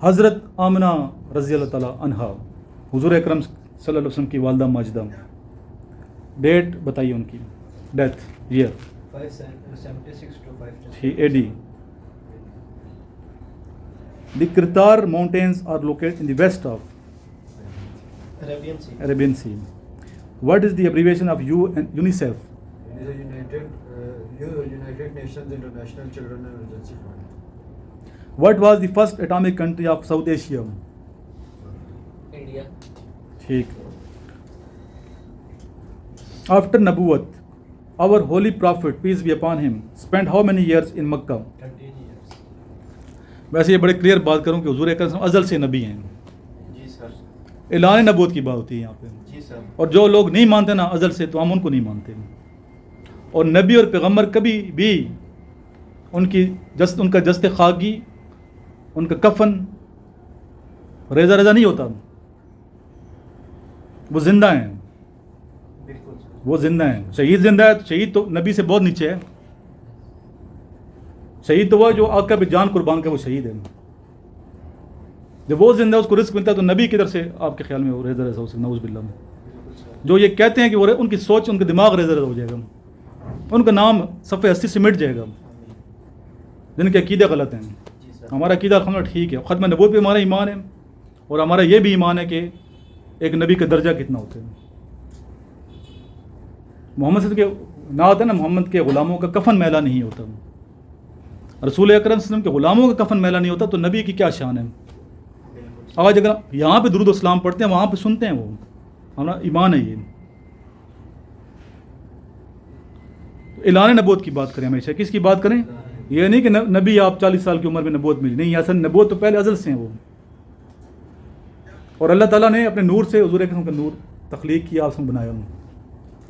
حضرت آمنہ رضی اللہ تعالیٰ عنہا حضور اکرم صلی اللہ علیہ وسلم کی والدہ ماجدہ, ڈیٹ بتائیے ان کی, death year 576 to 510 AD. The Kirtar Mountains are located in the west of Arabian Sea. What is the abbreviation of UNICEF? It is a United Nations International Children Emergency Fund. What was the first atomic country of South Asia? India. ٹھیک. After Nabuwat, our holy prophet, peace be upon him, spent how many years in Makkah? 13 years. ویسے یہ بڑے clear بات کروں کہ حضور اکرم صلی اللہ علیہ وسلم ازل سے نبی ہیں. جی سر. اعلان نبوت کی بات ہوتی ہے یہاں پہ. جی سر. اور جو لوگ نہیں مانتے نا ازل سے, تو ہم ان کو نہیں مانتے. اور نبی اور پیغمبر کبھی بھی ان کا جسد خاکی, ان کا کفن ریزہ ریزہ نہیں ہوتا. وہ زندہ ہیں, بالکل سر. وہ زندہ ہیں. شہید زندہ ہے, تو شہید تو نبی سے بہت نیچے ہے. شہید تو وہ جو آقا پہ جان قربان کا وہ شہید ہے. جب وہ زندہ اس کو رزق ملتا ہے تو نبی کدھر سے آپ کے خیال میں وہ ریزہ ریزہ ہو سکتا؟ نعوذ باللہ. جو یہ کہتے ہیں کہ وہ ان کی سوچ, ان کا دماغ ریزہ ریزہ ہو جائے گا, ان کا نام صفحہ 80 سے مٹ جائے گا, جن کے عقیدے غلط ہیں. ہمارا عقیدہ الحمدللہ ٹھیک ہے. ختم نبوت پہ ہمارا ایمان ہے, اور ہمارا یہ بھی ایمان ہے کہ ایک نبی کا درجہ کتنا ہوتا ہے. محمد صلی اللہ علیہ وسلم کے نہ ہوتا ہے نا, محمد کے غلاموں کا کفن میلا نہیں ہوتا. رسول اکرم صلی اللہ علیہ وسلم کے غلاموں کا کفن میلا نہیں ہوتا, تو نبی کی کیا شان ہے. آج اگر یہاں پہ درود و اسلام پڑھتے ہیں, وہاں پہ سنتے ہیں, وہ ہمارا ایمان ہے. یہ اعلان نبوت کی بات کریں ہمیشہ. کس کی بات کریں؟ یہ نہیں کہ نبی آپ 40 سال کی عمر میں نبوت ملی, نہیں. اصل نبوت تو پہلے ازل سے ہیں وہ. اور اللہ تعالیٰ نے اپنے نور سے حضور اکرم کا نور تخلیق کیا, آپ سے بنایا.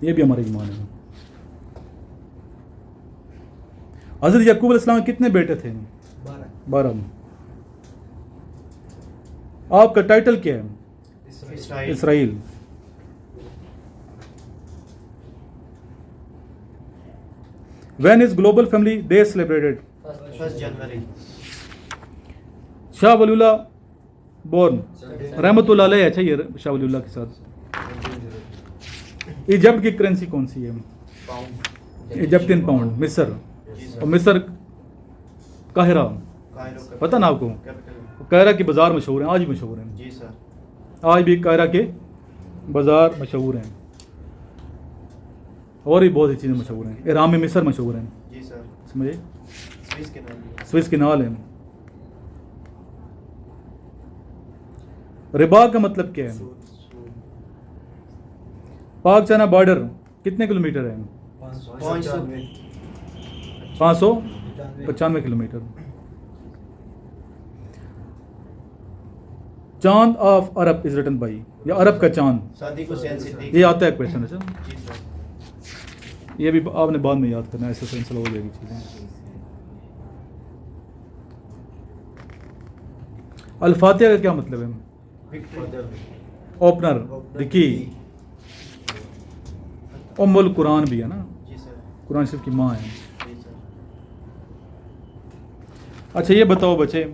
یہ بھی ہمارا ایمان ہے. حضرت یعقوب علیہ السلام کے کتنے بیٹے تھے؟ 12. آپ کا ٹائٹل کیا ہے؟ اسرائیل. When is Global Family Day celebrated? 1 January. Shah Wali Allah born رحمۃ اللہ علیہ. اچھا, یہ شاہ ولی اللہ کے ساتھ. ایجپٹ کی کرنسی کون سی ہے؟ Pound. ایجپٹین پاؤنڈ. مصر, اور مصر قاہرہ, پتہ نا آپ کو؟ قاہرہ کے بازار مشہور ہیں, آج بھی مشہور ہیں. جی سر. آج بھی قاہرہ کے بازار مشہور ہیں, اور بھی بہت سی چیزیں مشہور ہیں. ایران میں مصر مشہور ہیں. جی سر. سمجھے؟ سوئس کے نام. ہے. ربا کا مطلب کیا ہے؟ پاک چائنا بارڈر کتنے کلومیٹر ہے؟ 595 کلومیٹر. چاند of Arab is written by, یا عرب کا چاند, صادق حسین صدیق. یہ آتا ہے کویشچن. اچھا, جی سر. یہ بھی آپ نے بعد میں یاد کرنا ہے, ایسے سلسلہ ہو جائے گی چیزیں. الفاتحہ کا کیا مطلب ہے؟ اوپنر, دی کی. ام القرآن بھی ہے نا, جی سر. قرآن شریف کی ماں ہے. جی سر. اچھا یہ بتاؤ بچے,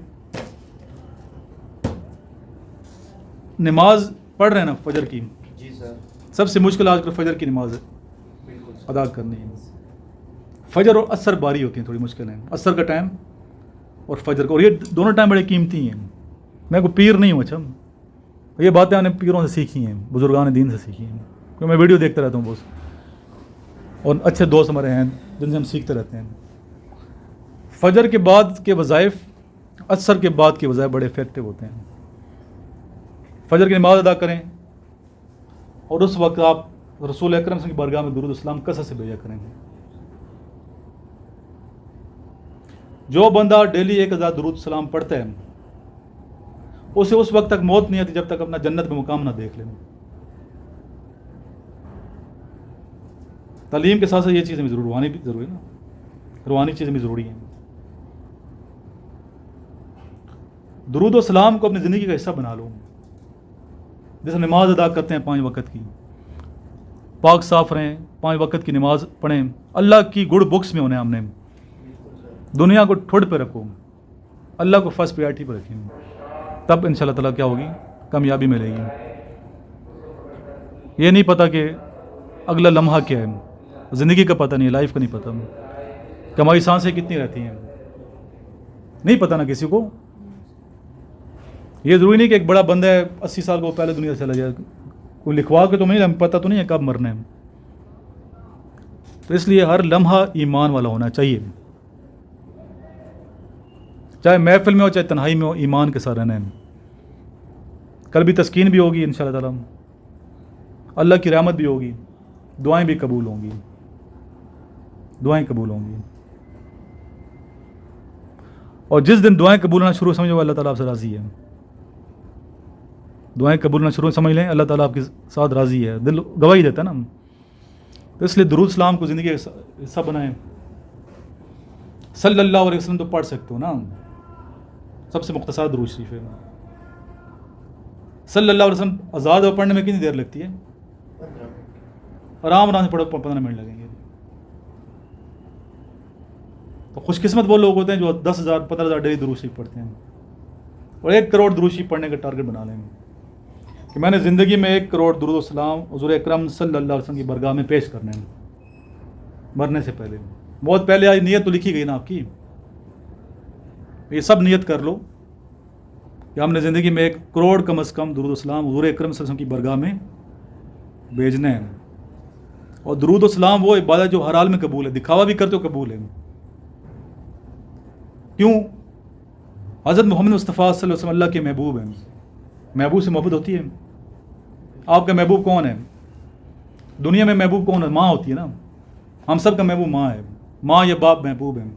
نماز پڑھ رہے ہیں نا فجر کی، جی سر. سب سے مشکل آج کل فجر کی نماز ہے بالکل سر. ادا کرنی ہے. فجر اور عصر باری ہوتی ہیں تھوڑی مشکل ہیں، عصر کا ٹائم اور فجر کا، اور یہ دونوں ٹائم بڑے قیمتی ہیں. میں کوئی پیر نہیں ہوں، اچھا یہ باتیں ہم نے پیروں سے سیکھی ہیں، بزرگان دین سے سیکھی ہیں، کیونکہ میں ویڈیو دیکھتا رہتا ہوں بہت، اور اچھے دوست ہمارے ہیں جن سے ہم سیکھتے رہتے ہیں. فجر کے بعد کے وظائف عصر کے بعد کے وظائف بڑے افیکٹو ہوتے ہیں. فجر کی نماز ادا کریں اور اس وقت آپ رسول اکرم صلی اللہ علیہ وسلم کی بارگاہ میں درود السلام کثرت سے بھیجا کریں. جو بندہ ڈیلی 1000 درود السلام پڑھتا ہے اسے اس وقت تک موت نہیں آتی جب تک اپنا جنت میں مقام نہ دیکھ لیں. تعلیم کے ساتھ ساتھ یہ چیزیں بھی روحانی بھی ضروری ہے نا، روحانی چیزیں بھی ضروری ہیں. درود و سلام کو اپنی زندگی کا حصہ بنا لو. جیسے نماز ادا کرتے ہیں 5 وقت کی، پاک صاف رہیں، 5 وقت کی نماز پڑھیں، اللہ کی گڈ بکس میں انہیں ہم نے دنیا کو ٹھوڑ پہ رکھو، اللہ کو فرسٹ پریارٹی پہ رکھیں، تب ان شاء اللہ تعالیٰ کیا ہوگی، کامیابی ملے گی. یہ نہیں پتہ کہ اگلا لمحہ کیا ہے، زندگی کا پتہ نہیں، لائف کا نہیں پتہ کہ ہماری سانسیں کتنی رہتی ہیں، نہیں پتہ نا کسی کو. یہ ضروری نہیں کہ ایک بڑا بندہ ہے 80 سال کو پہلے دنیا سے چلا جائے، کوئی لکھوا کے تو نہیں، ہمیں پتہ تو نہیں ہے کب مرنا ہے. تو اس لیے ہر لمحہ ایمان والا ہونا چاہیے، چاہے محفل میں ہو چاہے تنہائی میں ہو، ایمان کے ساتھ رہنا ہے. کل بھی تسکین بھی ہوگی انشاءاللہ تعالیٰ، اللہ کی رحمت بھی ہوگی، دعائیں بھی قبول ہوں گی، دعائیں قبول ہوں گی. اور جس دن دعائیں قبول ہونا شروع سمجھو اللہ تعالیٰ آپ سے راضی ہے. دعائیں قبول ہونا شروع سمجھ لیں اللہ تعالیٰ آپ کے ساتھ راضی ہے، دل گواہی دیتا ہے نا. تو اس لیے درود السلام کو زندگی کا حصہ بنائیں. صلی اللہ علیہ وسلم تو پڑھ سکتے ہو نا، سب سے مختصر درود شریف ہے. صلی اللہ علیہ وسلم آزاد ہو پڑھنے میں کتنی دیر لگتی ہے؟ 15 آرام سے پڑھو 15 منٹ لگیں گے. تو خوش قسمت وہ لوگ ہوتے ہیں جو 10,000 15,000 ڈیلی درود شریف پڑھتے ہیں، اور 1 کروڑ درود شریف پڑھنے کا ٹارگٹ بنا لیں گے کہ میں نے زندگی میں 1 کروڑ درود و سلام حضور اکرم صلی اللہ علیہ وسلم کی بارگاہ میں پیش کرنے ہیں مرنے سے پہلے. بہت پہلے آج نیت تو لکھی گئی نا آپ کی، یہ سب نیت کر لو کہ ہم نے زندگی میں 1 کروڑ کم از کم درود و سلام حضور اکرم صلی اللہ علیہ وسلم کی بارگاہ میں بھیجنے ہیں. اور درود و سلام وہ عبادت جو ہر حال میں قبول ہے، دکھاوا بھی کرتے ہو قبول ہے. کیوں؟ حضرت محمد مصطفیٰ صلی اللہ علیہ وسلم اللہ کے محبوب ہیں. محبوب سے محبت ہوتی ہے. آپ کا محبوب کون ہے؟ دنیا میں محبوب کون ہے؟ ماں ہوتی ہے نا. ہم سب کا محبوب ماں ہے، ماں یا باپ محبوب ہیں،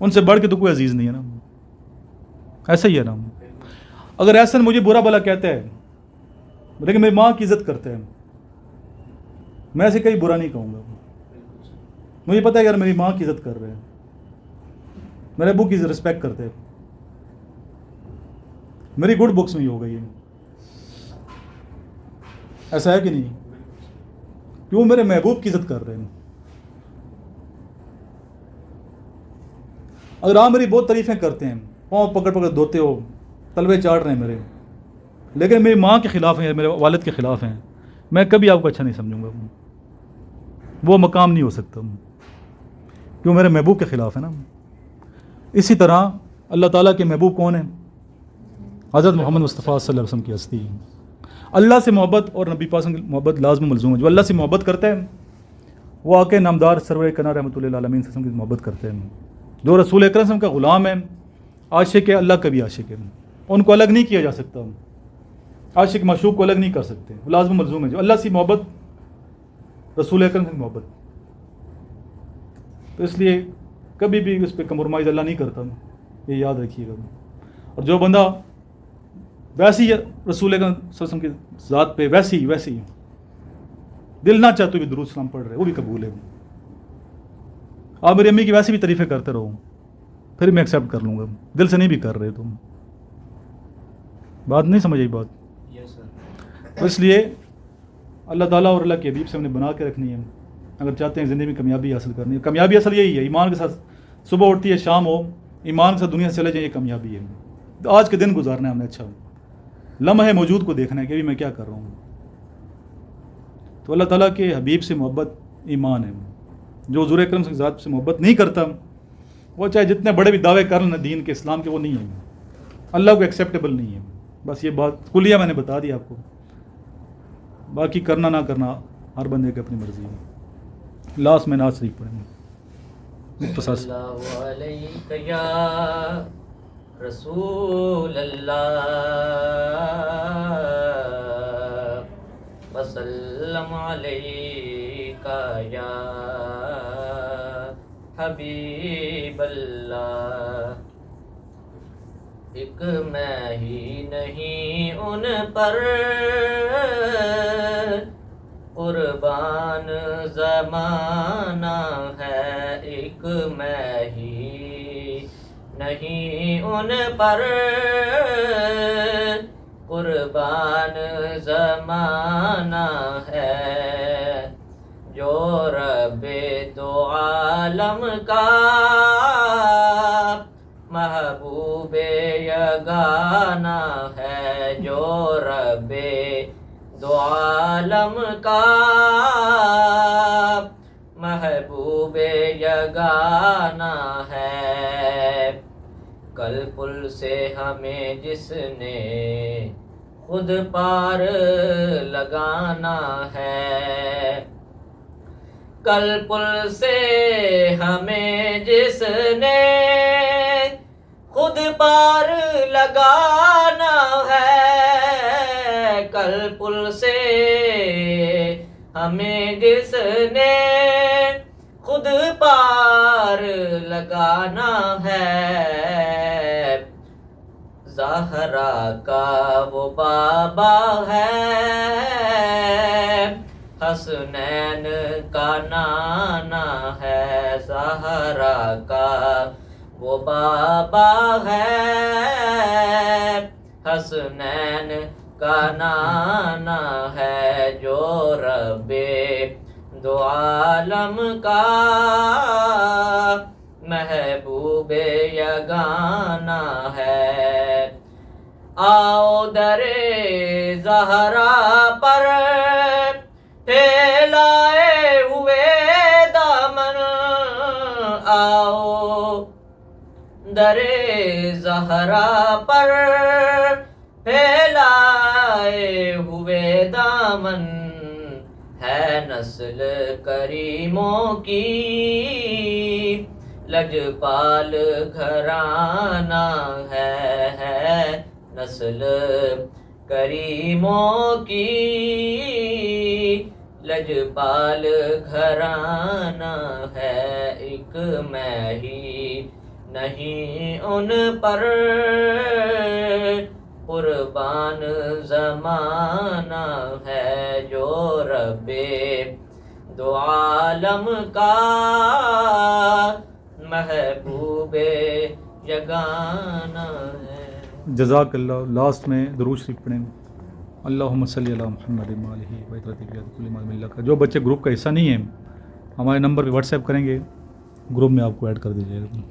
ان سے بڑھ کے تو کوئی عزیز نہیں ہے نا. ایسا ہی ہے نا. اگر احسن مجھے برا بلا کہتا ہے لیکن میری ماں کی عزت کرتے ہیں، میں اسے کہیں برا نہیں کہوں گا. مجھے پتہ ہے یار میری ماں کی عزت کر رہے ہیں، میرے ابو کی رسپیکٹ کرتے ہیں، میری گڈ بکس میں ہی ہو گئی ہے. ایسا ہے کہ نہیں؟ کیوں؟ میرے محبوب کی عزت کر رہے ہیں. اگر آپ میری بہت تعریفیں کرتے ہیں، پاؤں پکڑ پکڑ دھوتے ہو، تلوے چاٹ رہے ہیں میرے، لیکن میری ماں کے خلاف ہیں، میرے والد کے خلاف ہیں، میں کبھی آپ کو اچھا نہیں سمجھوں گا. وہ مقام نہیں ہو سکتا کیوں؟ میرے محبوب کے خلاف ہے نا. اسی طرح اللہ تعالیٰ کے محبوب کون ہیں؟ حضرت محمد مصطفیٰ صلی اللہ علیہ وسلم کی ہستی. اللہ سے محبت اور نبی پاک کی محبت لازم ملزوم ہے. جو اللہ سے محبت کرتے ہیں وہ آ کے نامدار سرور کنا رحمۃ اللہ علیہ وسلم کی محبت کرتے ہیں. جو رسول اکرم صلی اللہ علیہ وسلم کا غلام ہے، عاشق ہے، اللہ کا بھی عاشق ہے، ان کو الگ نہیں کیا جا سکتا. عاشق معشوق کو الگ نہیں کر سکتے، وہ لازم ملزوم ہے. جو اللہ سے محبت، رسول اکرم سے محبت، تو اس لیے کبھی بھی اس پہ کمپرومائز اللہ نہیں کرتا، یہ یاد رکھیے گا. اور جو بندہ ویسی رسول اکرم صلی اللہ علیہ وسلم کی ذات پہ ویسی دل نہ چاہتے بھی درود سلام پڑھ رہے، وہ بھی قبول ہے. آپ میری امی کی ویسی بھی تعریفیں کرتے رہو، پھر میں ایکسیپٹ کر لوں گا. دل سے نہیں بھی کر رہے تم، بات نہیں سمجھ آئی بات. تو اس لیے اللہ تعالیٰ اور اللہ کے حبیب سے ہم نے بنا کے رکھنی ہے اگر چاہتے ہیں زندگی میں کامیابی حاصل کرنی ہے. کامیابی اصل یہی ہے، ایمان کے ساتھ صبح اٹھتی ہے شام ہو، ایمان کے ساتھ دنیا سے چلے جائیں، یہ کامیابی ہے. آج کے دن گزارنا ہے ہم نے اچھا. لمحے موجود کو دیکھنا ہے کہ ابھی میں کیا کر رہا ہوں. تو اللہ تعالیٰ کے حبیب سے محبت ایمان ہے. جو حضور اکرم صلی اللہ علیہ وسلم سے محبت نہیں کرتا وہ چاہے جتنے بڑے بھی دعوے کر لیں دین کے اسلام کے، وہ نہیں ہے، اللہ کو ایکسیپٹیبل نہیں ہے. بس یہ بات کلیہ میں نے بتا دی آپ کو، باقی کرنا نہ کرنا ہر بندے کی اپنی مرضی ہے. لاسٹ میں ناز شریف پڑھیں گے مختصر سے. اللہ علیہ یا رسول اللہ وسلم علیک یا حبیب اللہ. ایک میں ہی نہیں ان پر قربان زمانہ ہے، ایک میں ہی نہیں ان پر قربان زمانہ ہے. جو رب دو عالم کا محبوب یگانہ ہے، جو رب دو عالم کا محبوب یگانہ ہے. کل پل سے ہمیں جس نے خود پار لگانا ہے، کل پل سے ہمیں جس نے خود پار لگانا ہے، کل پل سے ہمیں جس نے خود پار لگانا ہے. زہرا کا وہ بابا ہے، حسنین کا نانا ہے. زہرا کا وہ بابا ہے، حسنین کا نانا ہے. جو رب دو عالم کا محبوب یگانہ ہے. آؤ در زہرا پر پھیلائے ہوئے دامن، آؤ در زہرا پر پھیلائے ہوئے دامن. ہے نسل کریموں کی لجپال گھرانہ ہے، نسل کریموں کی لجپال گھرانہ ہے. ایک میں ہی نہیں ان پر قربان زمانہ ہے، جو رب دو عالم کا محبوب یگانہ ہے. جزاک اللہ. لاسٹ میں درود شریف پڑھیں. اللہم صلی علی محمد وآلہ وصحبہ. جو بچے گروپ کا حصہ نہیں ہیں ہمارے نمبر پہ واٹس ایپ کریں گے، گروپ میں آپ کو ایڈ کر دیجیے گا.